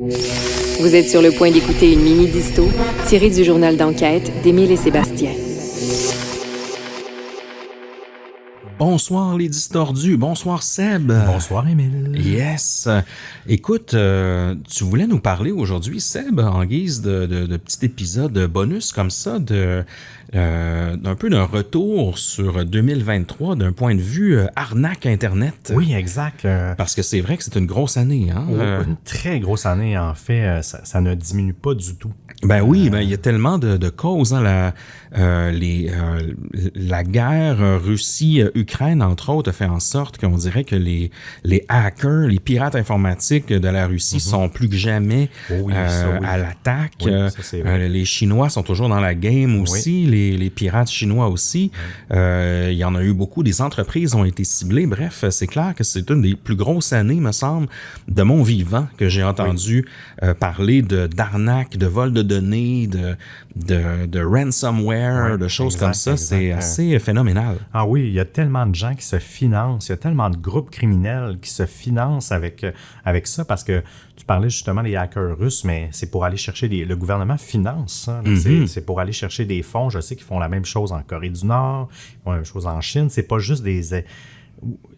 Vous êtes sur le point d'écouter une mini-disto tirée du journal d'enquête d'Émile et Sébastien. Bonsoir les distordus, bonsoir Seb. Bonsoir Émile. Yes. Écoute, tu voulais nous parler aujourd'hui, Seb, en guise de petit épisode bonus comme ça, d'un peu d'un retour sur 2023 d'un point de vue arnaque Internet. Oui, exact. Parce que c'est vrai que c'est une grosse année. Hein? Une très grosse année, en fait. Ça ne diminue pas du tout. Ben oui, ben il y a tellement de causes. Hein, la guerre Russie-Ukraine, entre autres, a fait en sorte qu'on dirait que les hackers, les pirates informatiques de la Russie sont plus que jamais à l'attaque. Oui, ça, c'est vrai. Les Chinois sont toujours dans la game aussi, les pirates chinois aussi. Il y en a eu beaucoup, des entreprises ont été ciblées. Bref, c'est clair que c'est une des plus grosses années, me semble, de mon vivant que j'ai entendu parler d'arnaque, de vol de données, de ransomware, de choses comme ça. C'est assez phénoménal. Ah oui, il y a tellement de gens qui se financent, il y a tellement de groupes criminels qui se financent avec ça, parce que tu parlais justement des hackers russes, mais c'est pour aller chercher le gouvernement finance ça. C'est pour aller chercher des fonds. Je sais qu'ils font la même chose en Corée du Nord, ils font la même chose en Chine. C'est pas juste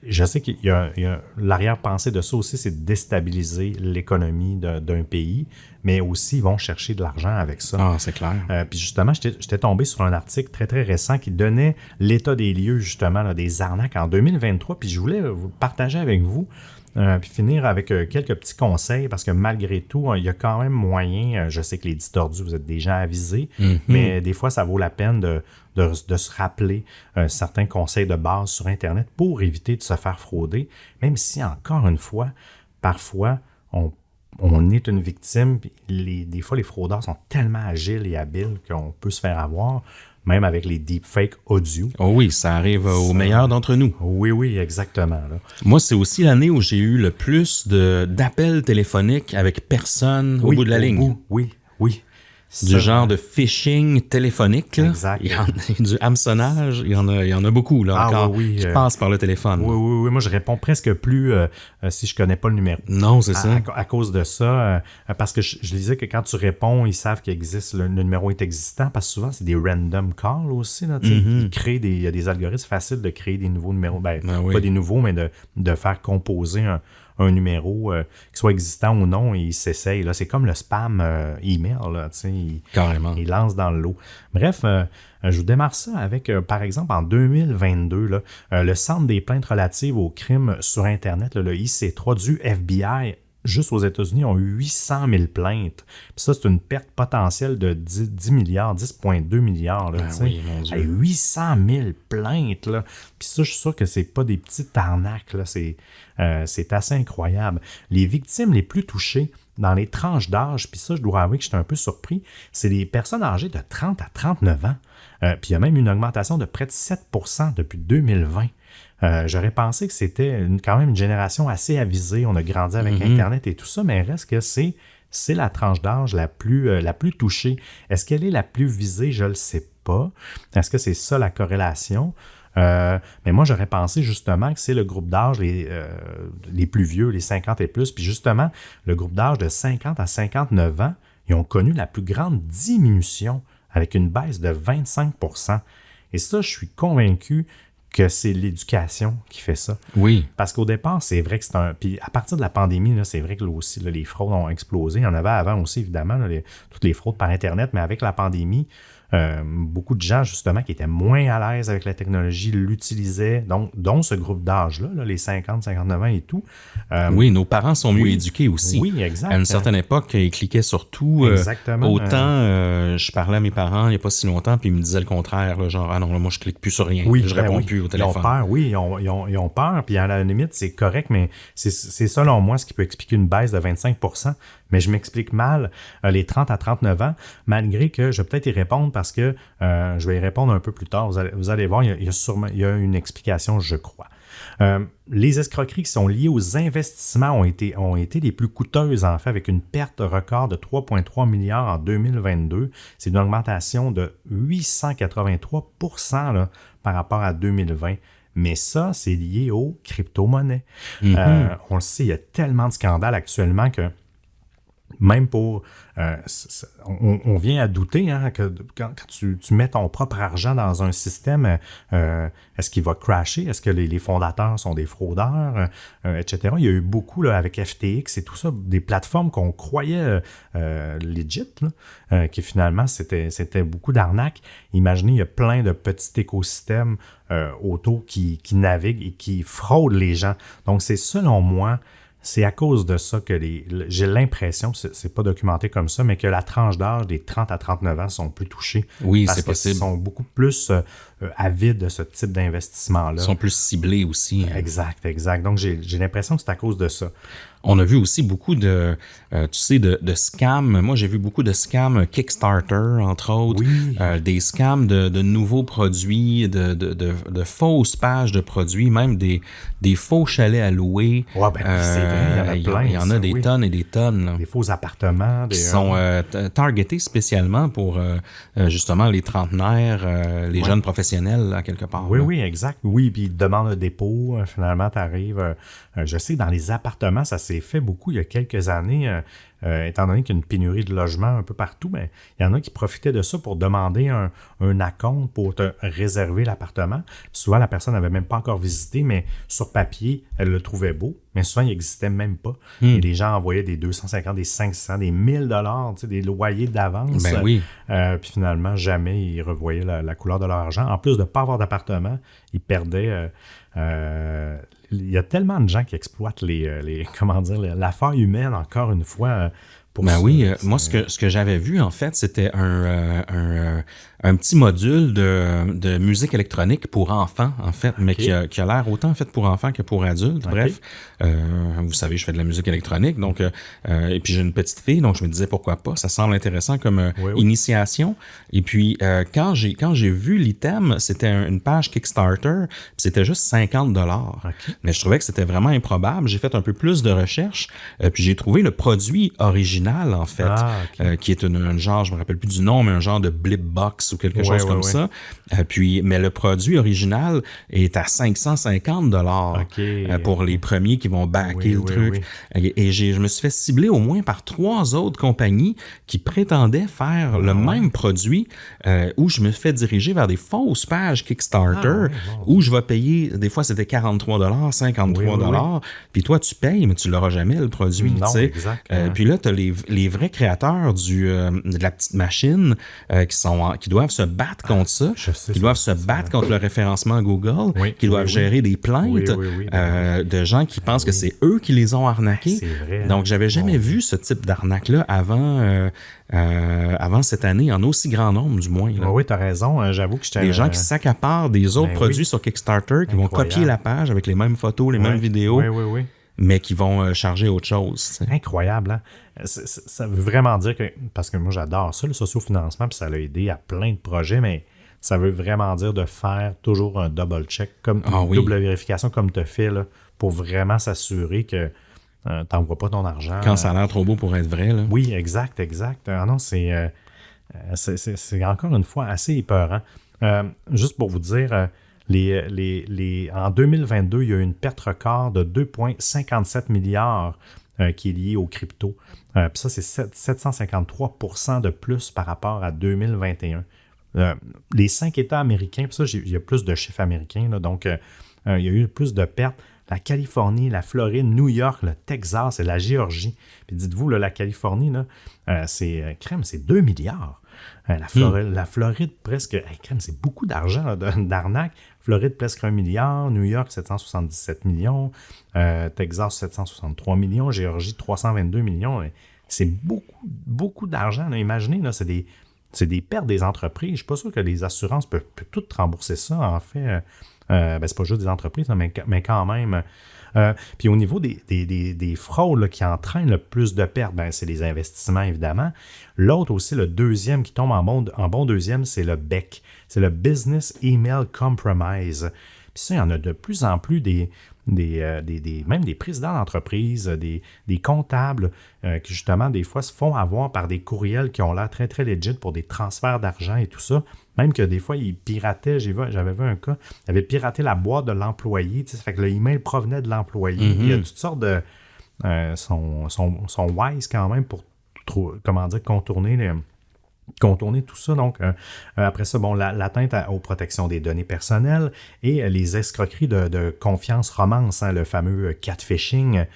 je sais qu'il y a l'arrière-pensée de ça aussi, c'est de déstabiliser l'économie d'un pays, mais aussi ils vont chercher de l'argent avec ça. Ah, c'est clair. Puis justement, j'étais tombé sur un article très, très récent qui donnait l'état des lieux, justement, là, des arnaques en 2023, puis je voulais vous le partager avec vous. Puis finir avec quelques petits conseils, parce que malgré tout, il y a quand même moyen, je sais que les distordus, vous êtes des gens avisés, mais des fois, ça vaut la peine de se rappeler certains conseils de base sur Internet pour éviter de se faire frauder, même si, encore une fois, parfois, on est une victime, puis des fois, les fraudeurs sont tellement agiles et habiles qu'on peut se faire avoir, même avec les deepfakes audio. Oh oui, ça arrive aux meilleurs d'entre nous. Oui, exactement. Là. Moi, c'est aussi l'année où j'ai eu le plus d'appels téléphoniques avec personne au bout de la ligne. Oui. Du genre de phishing téléphonique. Là. Exact. Il y en a du hameçonnage, il y en a beaucoup là, encore qui passent par le téléphone. Oui. Moi, je réponds presque plus si je connais pas le numéro. Non, c'est ça. À cause de ça, parce que je disais que quand tu réponds, ils savent qu'il existe, le numéro est existant, parce que souvent, c'est des random calls aussi. Là, ils créent il y a des algorithmes faciles de créer des nouveaux numéros. Pas des nouveaux, mais de faire composer un numéro qui soit existant ou non, et il s'essaye. Là. C'est comme le spam email. Là, carrément. Il lance dans le lot. Bref, je vous démarre ça avec, par exemple, en 2022, là, le Centre des plaintes relatives aux crimes sur Internet, là, le IC3 du FBI, juste aux États-Unis, ont eu 800 000 plaintes. Puis ça, c'est une perte potentielle de 10 milliards, 10,2 milliards. Là, oui, mon Dieu. 800 000 plaintes. Là. Puis ça, je suis sûr que c'est pas des petites arnaques. Là. C'est assez incroyable. Les victimes les plus touchées dans les tranches d'âge, puis ça, je dois avouer que j'étais un peu surpris, c'est les personnes âgées de 30 à 39 ans. Puis il y a même une augmentation de près de 7% depuis 2020. J'aurais pensé que c'était quand même une génération assez avisée. On a grandi avec Internet et tout ça, mais reste que c'est la tranche d'âge la plus touchée. Est-ce qu'elle est la plus visée? Je ne le sais pas. Est-ce que c'est ça la corrélation? Mais moi, j'aurais pensé justement que c'est le groupe d'âge les plus vieux, les 50 et plus. Puis justement, le groupe d'âge de 50 à 59 ans, ils ont connu la plus grande diminution avec une baisse de 25%. Et ça, je suis convaincu que c'est l'éducation qui fait ça. Oui. Parce qu'au départ, c'est vrai que c'est un... Puis à partir de la pandémie, là, c'est vrai que là aussi, là, les fraudes ont explosé. Il y en avait avant aussi, évidemment, là, toutes les fraudes par Internet, mais avec la pandémie, beaucoup de gens, justement, qui étaient moins à l'aise avec la technologie, l'utilisaient, donc, dont ce groupe d'âge-là, là, les 50, 59 ans et tout. Oui, nos parents sont mieux éduqués aussi. Oui, exact. À une certaine époque, ils cliquaient sur tout. Exactement. Autant, je parlais à mes parents il n'y a pas si longtemps, puis ils me disaient le contraire, là, genre, ah non, là, moi, je clique plus sur rien. Oui, je réponds plus au téléphone. Ils ont peur, puis à la limite, c'est correct, mais c'est selon moi ce qui peut expliquer une baisse de 25%. Mais je m'explique mal les 30 à 39 ans, malgré que je vais peut-être y répondre parce que je vais y répondre un peu plus tard. Vous allez voir, il y a une explication, je crois. Les escroqueries qui sont liées aux investissements ont été les plus coûteuses, en fait, avec une perte record de 3,3 milliards en 2022. C'est une augmentation de 883% là, par rapport à 2020. Mais ça, c'est lié aux crypto-monnaies. On le sait, il y a tellement de scandales actuellement que même pour... on vient à douter que quand tu mets ton propre argent dans un système, est-ce qu'il va crasher? Est-ce que les fondateurs sont des fraudeurs? Etc. Il y a eu beaucoup là, avec FTX et tout ça, des plateformes qu'on croyait legit, qui finalement, c'était beaucoup d'arnaques. Imaginez, il y a plein de petits écosystèmes autour qui naviguent et qui fraudent les gens. Donc, c'est selon moi... C'est à cause de ça que j'ai l'impression, c'est pas documenté comme ça, mais que la tranche d'âge des 30 à 39 ans sont plus touchés. Oui, parce c'est possible. Ils sont beaucoup plus avides de ce type d'investissement-là. Ils sont plus ciblés aussi. Exact. Donc, j'ai l'impression que c'est à cause de ça. On a vu aussi beaucoup de scams. Moi, j'ai vu beaucoup de scams Kickstarter, entre autres. Oui. Des scams de nouveaux produits, de fausses pages de produits, même des faux chalets à louer. Ouais, c'est vrai, il y en a plein. Il y en a des tonnes et des tonnes. Là, des faux appartements. Qui sont targetés spécialement pour justement les trentenaires, les jeunes professionnels, à quelque part. Oui, exact. Oui, puis ils te demandent un dépôt. Finalement, tu arrives... je sais que dans les appartements, ça s'est fait beaucoup il y a quelques années, étant donné qu'il y a une pénurie de logements un peu partout, mais il y en a qui profitaient de ça pour demander un acompte pour te réserver l'appartement. Souvent, la personne n'avait même pas encore visité, mais sur papier, elle le trouvait beau, mais souvent, il n'existait même pas. Et les gens envoyaient des 250, des 500, des 1000 $, des loyers d'avance. Ben oui. Puis finalement, jamais ils revoyaient la couleur de leur argent. En plus de ne pas avoir d'appartement, ils perdaient... il y a tellement de gens qui exploitent l'affaire humaine, encore une fois. Moi, ce que j'avais vu, en fait, c'était un petit module de musique électronique pour enfants, en fait, mais qui a l'air autant fait pour enfants que pour adultes. Okay. Bref, vous savez, je fais de la musique électronique, donc et puis j'ai une petite fille, donc je me disais pourquoi pas, ça semble intéressant comme initiation. Et puis, quand j'ai vu l'item, c'était une page Kickstarter, puis c'était juste 50 $. Okay. Mais je trouvais que c'était vraiment improbable. J'ai fait un peu plus de recherche, puis j'ai trouvé le produit original, en fait, qui est un genre, je me rappelle plus du nom, mais un genre de blip box ou quelque chose comme ça. Mais le produit original est à 550 $ pour les premiers qui vont backer le truc. Et je me suis fait cibler au moins par 3 autres compagnies qui prétendaient faire le même produit où je me fais diriger vers des fausses pages Kickstarter où je vais payer, des fois c'était 43 $, 53 $. Puis toi, tu payes, mais tu l'auras jamais le produit. Non, exact. Puis là, tu as les vrais créateurs de la petite machine qui doivent se battre contre ça, qui doivent se battre contre le référencement Google, qui doivent gérer des plaintes de gens qui pensent que c'est eux qui les ont arnaqués. C'est vrai. Donc, j'avais jamais vu ce type d'arnaque-là avant cette année, en aussi grand nombre, du moins. Là. Oui, tu as raison. J'avoue que j'étais... Des gens qui s'accaparent des autres produits sur Kickstarter, qui vont copier la page avec les mêmes photos, les mêmes vidéos. Oui. Mais qui vont charger autre chose. C'est incroyable, hein? Ça veut vraiment dire que... Parce que moi, j'adore ça, le sociofinancement, puis ça l'a aidé à plein de projets, mais ça veut vraiment dire de faire toujours un double-check, double vérification comme tu as fait, là, pour vraiment s'assurer que tu n'envoies pas ton argent. Quand ça a l'air trop beau pour être vrai, là. Oui, exact. Ah non, c'est encore une fois assez épeurant. Juste pour vous dire... en 2022, il y a eu une perte record de 2,57 milliards qui est liée aux crypto. Puis ça, c'est 753% de plus par rapport à 2021. Les 5 États américains, puis ça, il y a plus de chiffres américains, là, donc il y a eu plus de pertes. La Californie, la Floride, New York, le Texas et la Géorgie. Puis dites-vous, là, la Californie, là, c'est 2 milliards. La Floride, presque... c'est beaucoup d'argent là, d'arnaque. Floride, presque 1 milliard. New York, 777 millions. Texas, 763 millions. Géorgie, 322 millions. C'est beaucoup d'argent. Là. Imaginez, là, c'est des pertes des entreprises. Je ne suis pas sûr que les assurances peuvent toutes rembourser ça. En fait, c'est pas juste des entreprises, là, mais quand même... puis au niveau des fraudes là, qui entraînent le plus de pertes, c'est les investissements, évidemment. L'autre aussi, le deuxième qui tombe en bon deuxième, c'est le BEC. C'est le Business Email Compromise. Puis ça, il y en a de plus en plus même des présidents d'entreprise, des comptables qui, justement, des fois, se font avoir par des courriels qui ont l'air très, très legit pour des transferts d'argent et tout ça. Même que des fois, ils pirataient, j'avais vu un cas, ils avaient piraté la boîte de l'employé, ça fait que le email provenait de l'employé. Il y a toutes sortes de... sont wise quand même pour contourner tout ça. Donc, après ça, l'atteinte aux protections des données personnelles et les escroqueries de confiance romance, le fameux catfishing,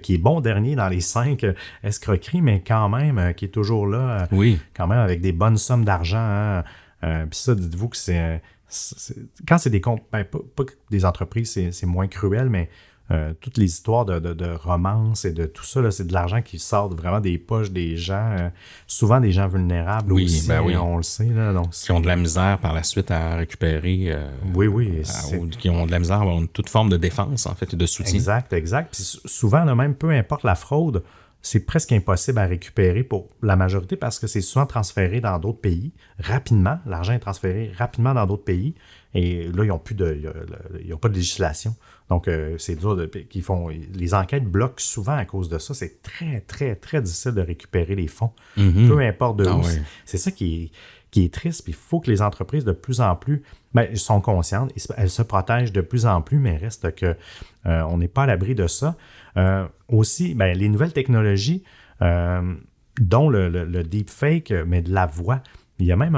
qui est bon dernier dans les 5 escroqueries, mais quand même, qui est toujours là, quand même avec des bonnes sommes d'argent. Puis ça, dites-vous que quand c'est des comptes, pas des entreprises, c'est moins cruel, mais toutes les histoires de romance et de tout ça, là, c'est de l'argent qui sort vraiment des poches des gens, souvent des gens vulnérables aussi, on le sait. Là, donc, qui ont de la misère par la suite à récupérer. Qui ont de la misère à avoir toute forme de défense, en fait, et de soutien. Exact. Puis souvent, là, même peu importe la fraude, c'est presque impossible à récupérer pour la majorité parce que c'est souvent transféré dans d'autres pays rapidement. L'argent est transféré rapidement dans d'autres pays et là, ils n'ont pas de législation. Donc, c'est dur les enquêtes bloquent souvent à cause de ça. C'est très, très, très difficile de récupérer les fonds. Peu importe de où. C'est ça qui est triste. Puis il faut que les entreprises de plus en plus sont conscientes. Elles se protègent de plus en plus, mais reste que on n'est pas à l'abri de ça. Aussi, les nouvelles technologies, dont le deepfake, mais de la voix. Il y a même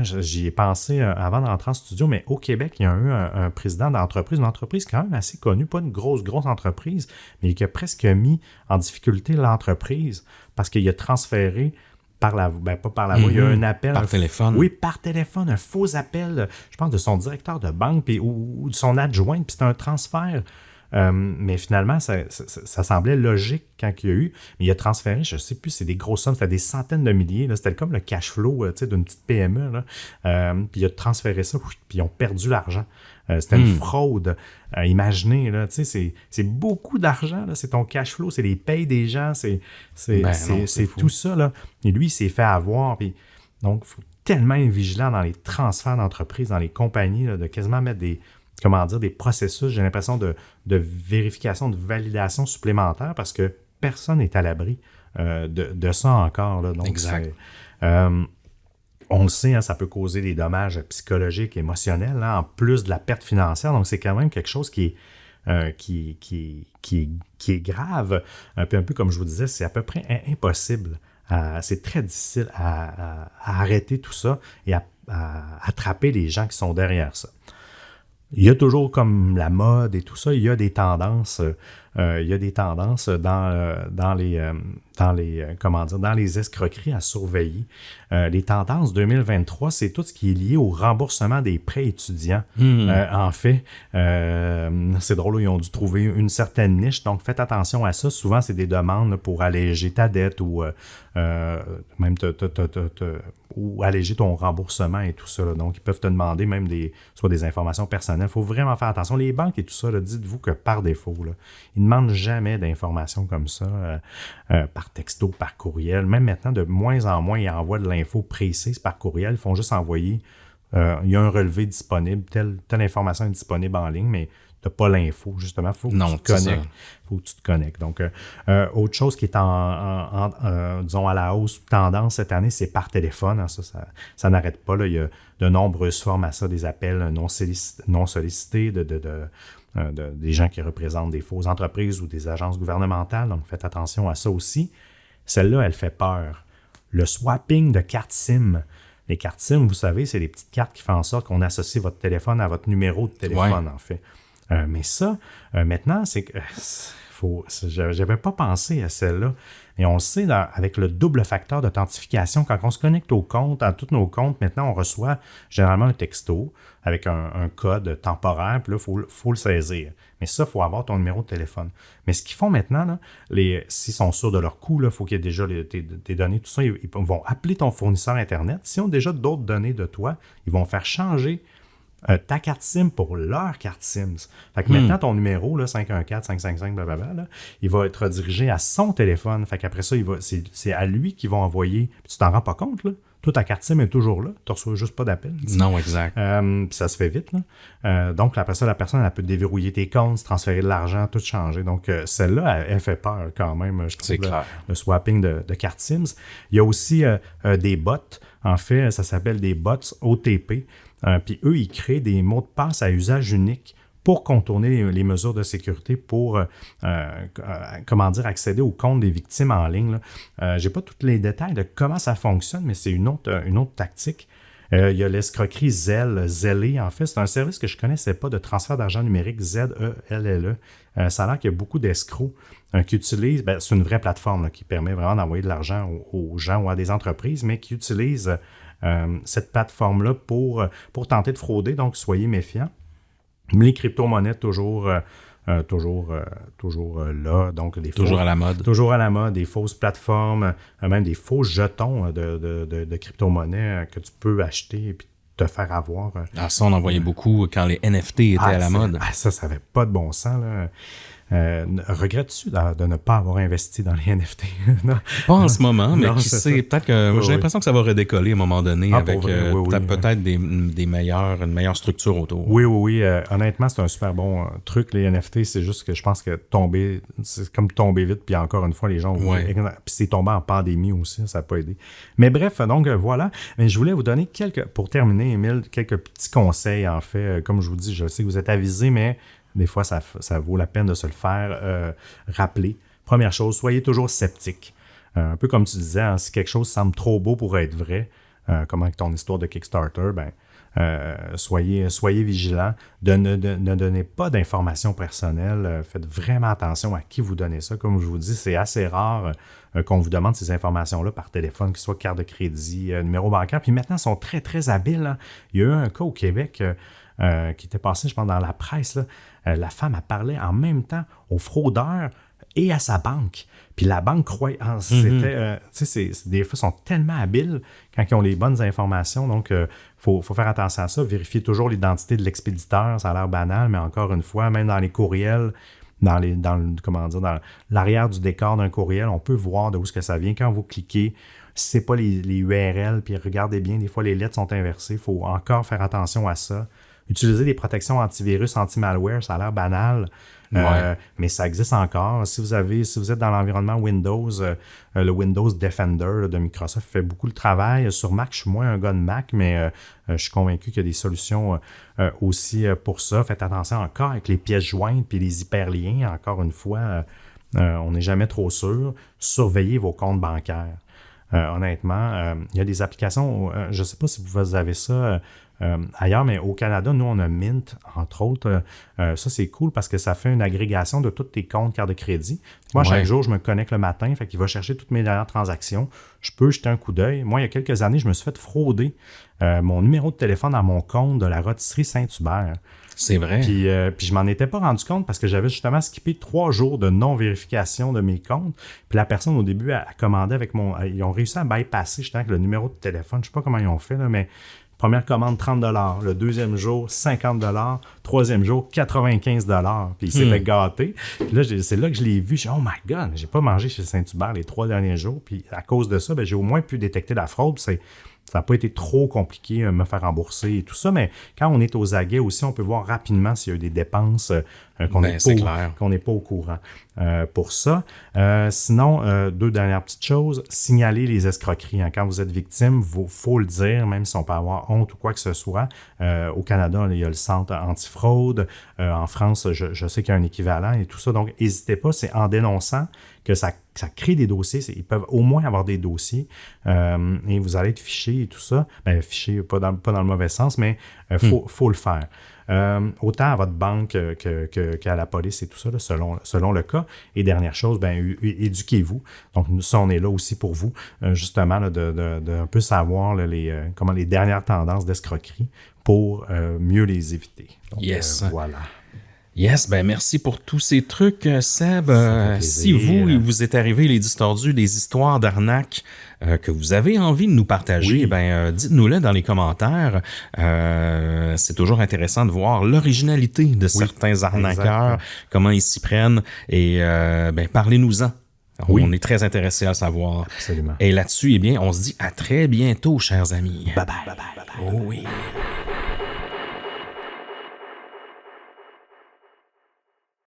j'y ai pensé avant de rentrer en studio, mais au Québec, il y a eu un président d'entreprise, une entreprise quand même assez connue, pas une grosse entreprise, mais qui a presque mis en difficulté l'entreprise parce qu'il a transféré pas par la voix, il y a un appel. Par téléphone. Oui, par téléphone, un faux appel, je pense, de son directeur de banque ou de son adjoint, puis c'est un transfert. Mais finalement, ça semblait logique quand il y a eu. Mais il a transféré, je ne sais plus, c'est des grosses sommes, c'était des centaines de milliers. Là, c'était comme le cash flow d'une petite PME. Là. Puis il a transféré ça, puis ils ont perdu l'argent. C'était une fraude. Imaginez, là, c'est beaucoup d'argent. Là, c'est ton cash flow, c'est les payes des gens, c'est tout ça. Là. Et lui, il s'est fait avoir. Puis, donc, il faut tellement être vigilant dans les transferts d'entreprise, dans les compagnies, là, de quasiment mettre des processus, j'ai l'impression, de vérification, de validation supplémentaire parce que personne n'est à l'abri de ça encore. Là. Donc, exact. On le sait, ça peut causer des dommages psychologiques, émotionnels, en plus de la perte financière. Donc, c'est quand même quelque chose qui est grave. Un peu comme je vous disais, c'est à peu près impossible. C'est très difficile à arrêter tout ça et à attraper les gens qui sont derrière ça. Il y a toujours comme la mode et tout ça, il y a des tendances, dans les escroqueries à surveiller. Les tendances 2023, c'est tout ce qui est lié au remboursement des prêts étudiants. En fait, c'est drôle, ils ont dû trouver une certaine niche, donc faites attention à ça. Souvent, c'est des demandes pour alléger ta dette ou même ou alléger ton remboursement et tout ça. Là. Donc, ils peuvent te demander même soit des informations personnelles. Il faut vraiment faire attention. Les banques et tout ça, là, dites-vous que par défaut, là, ils ne demandent jamais d'informations comme ça par texto, par courriel. Même maintenant, de moins en moins, ils envoient de l'info précise par courriel. Ils font juste envoyer il y a un relevé disponible, telle information est disponible en ligne, mais tu n'as pas l'info, justement. Il faut que tu te connectes. Donc, autre chose qui est disons, à la hausse tendance cette année, c'est par téléphone. Hein, ça n'arrête pas. Là. Il y a de nombreuses formes à ça, des appels non sollicités, des gens qui représentent des fausses entreprises ou des agences gouvernementales. Donc, faites attention à ça aussi. Celle-là, elle fait peur. Le swapping de cartes SIM. Les cartes SIM, vous savez, c'est des petites cartes qui font en sorte qu'on associe votre téléphone à votre numéro de téléphone, en fait. Mais ça, maintenant, c'est que j'avais pas pensé à celle-là. Et on le sait, avec le double facteur d'authentification, quand on se connecte au compte, à tous nos comptes, maintenant, on reçoit généralement un texto avec un code temporaire, puis là, il faut le saisir. Mais ça, il faut avoir ton numéro de téléphone. Mais ce qu'ils font maintenant, là, s'ils sont sûrs de leur coût, il faut qu'il y ait déjà tes données, tout ça, ils vont appeler ton fournisseur Internet. S'ils ont déjà d'autres données de toi, ils vont faire changer ta carte SIM pour leur carte SIM. Fait que maintenant, ton numéro, là, 514-555, blablabla, là, il va être redirigé à son téléphone. Fait qu'après ça, c'est à lui qu'ils vont envoyer. Puis tu t'en rends pas compte, là. Toi, ta carte SIM est toujours là. Tu ne reçois juste pas d'appel. Non, exact. Puis ça se fait vite, là. Donc, après ça, la personne, elle peut déverrouiller tes comptes, transférer de l'argent, tout changer. Donc, celle-là, elle fait peur quand même, je trouve. C'est clair. Le swapping de cartes SIM. Il y a aussi des bots. En fait, ça s'appelle des bots OTP. Puis eux, ils créent des mots de passe à usage unique pour contourner les mesures de sécurité pour, accéder aux comptes des victimes en ligne. Je n'ai pas tous les détails de comment ça fonctionne, mais c'est une autre tactique. Il y a l'escroquerie Zelle, en fait. C'est un service que je ne connaissais pas de transfert d'argent numérique, Zelle. Ça a l'air qu'il y a beaucoup d'escrocs qui utilisent, c'est une vraie plateforme qui permet vraiment d'envoyer de l'argent aux gens ou à des entreprises, mais qui utilisent cette plateforme-là pour tenter de frauder, donc soyez méfiants. Les crypto-monnaies, toujours là, donc toujours à la mode. Toujours à la mode, des fausses plateformes, même des faux jetons de crypto-monnaies que tu peux acheter et puis te faire avoir. Ça, on en voyait beaucoup quand les NFT étaient à la mode. Ça n'avait pas de bon sens, là. Regrettes-tu de ne pas avoir investi dans les NFT? Pas en ce moment, mais qui sait, peut-être que j'ai l'impression que ça va redécoller à un moment donné avec peut-être une meilleure structure autour. Oui. Honnêtement, c'est un super bon truc, les NFT. C'est juste que je pense que c'est comme tomber vite, puis encore une fois, les gens... Puis c'est tombé en pandémie aussi, ça n'a pas aidé. Mais bref, donc voilà. Mais je voulais vous donner pour terminer, Émile, quelques petits conseils, en fait. Comme je vous dis, je sais que vous êtes avisés, mais... Des fois, ça vaut la peine de se le faire rappeler. Première chose, soyez toujours sceptique. Un peu comme tu disais, si quelque chose semble trop beau pour être vrai, comme avec ton histoire de Kickstarter, soyez vigilants. Ne donnez pas d'informations personnelles. Faites vraiment attention à qui vous donnez ça. Comme je vous dis, c'est assez rare qu'on vous demande ces informations-là par téléphone, que ce soit carte de crédit, numéro bancaire. Puis maintenant, ils sont très, très habiles. Hein. Il y a eu un cas au Québec qui était passé, je pense, dans la presse. Là. La femme a parlé en même temps aux fraudeurs et à sa banque. Puis la banque croyait... des fois, ils sont tellement habiles quand ils ont les bonnes informations. Donc, il faut faire attention à ça. Vérifiez toujours l'identité de l'expéditeur. Ça a l'air banal, mais encore une fois, même dans les courriels, dans l'arrière du décor d'un courriel, on peut voir d'où ça vient. Quand vous cliquez, si ce n'est pas les URL, puis regardez bien, des fois, les lettres sont inversées. Il faut encore faire attention à ça. Utiliser des protections antivirus, anti-malware, ça a l'air banal, mais ça existe encore. Si vous êtes dans l'environnement Windows, le Windows Defender de Microsoft fait beaucoup le travail. Sur Mac, je suis moins un gars de Mac, mais je suis convaincu qu'il y a des solutions aussi pour ça. Faites attention encore avec les pièces jointes et les hyperliens. Encore une fois, on n'est jamais trop sûr. Surveillez vos comptes bancaires. Honnêtement, il y a des applications, je ne sais pas si vous avez ça ailleurs, mais au Canada, nous, on a Mint, entre autres. Ça, c'est cool parce que ça fait une agrégation de tous tes comptes carte de crédit. Moi, chaque jour, je me connecte le matin, fait qu'il va chercher toutes mes dernières transactions. Je peux jeter un coup d'œil. Moi, il y a quelques années, je me suis fait frauder mon numéro de téléphone à mon compte de la rôtisserie Saint-Hubert. C'est vrai. Puis je m'en étais pas rendu compte parce que j'avais justement skippé 3 jours de non-vérification de mes comptes. Puis la personne, au début, a commandé avec ils ont réussi à bypasser justement avec le numéro de téléphone. Je sais pas comment ils ont fait, là, mais première commande, 30$. Le deuxième jour, 50$. Troisième jour, 95$. Puis il s'était gâté. Puis là, c'est là que je l'ai vu. Je dis, oh my God, j'ai pas mangé chez Saint-Hubert les 3 derniers jours. Puis à cause de ça, j'ai au moins pu détecter la fraude. Ça n'a pas été trop compliqué me faire rembourser et tout ça, mais quand on est aux aguets aussi, on peut voir rapidement s'il y a eu des dépenses qu'on n'est pas au courant pour ça. Sinon, 2 dernières petites choses, signaler les escroqueries. Hein. Quand vous êtes victime, il faut le dire, même si on peut avoir honte ou quoi que ce soit. Au Canada, il y a le centre antifraude. En France, je sais qu'il y a un équivalent et tout ça. Donc, n'hésitez pas, c'est en dénonçant que ça crée des dossiers. Ils peuvent au moins avoir des dossiers et vous allez être fiché et tout ça. Fiché, pas dans le mauvais sens, mais faut le faire. Autant à votre banque qu'à la police et tout ça, là, selon le cas. Et dernière chose, éduquez-vous. Donc, ça, on est là aussi pour vous, justement, là, de un peu savoir là, les dernières tendances d'escroquerie pour mieux les éviter. Donc, yes. Voilà. Yes, merci pour tous ces trucs, Seb. Si vous est arrivé les distordus, des histoires d'arnaques que vous avez envie de nous partager, dites-nous-le dans les commentaires. C'est toujours intéressant de voir l'originalité de certains arnaqueurs, comment ils s'y prennent, et parlez-nous-en. On est très intéressés à savoir. Absolument. Et là-dessus, on se dit à très bientôt, chers amis. Bye bye. Oh oui.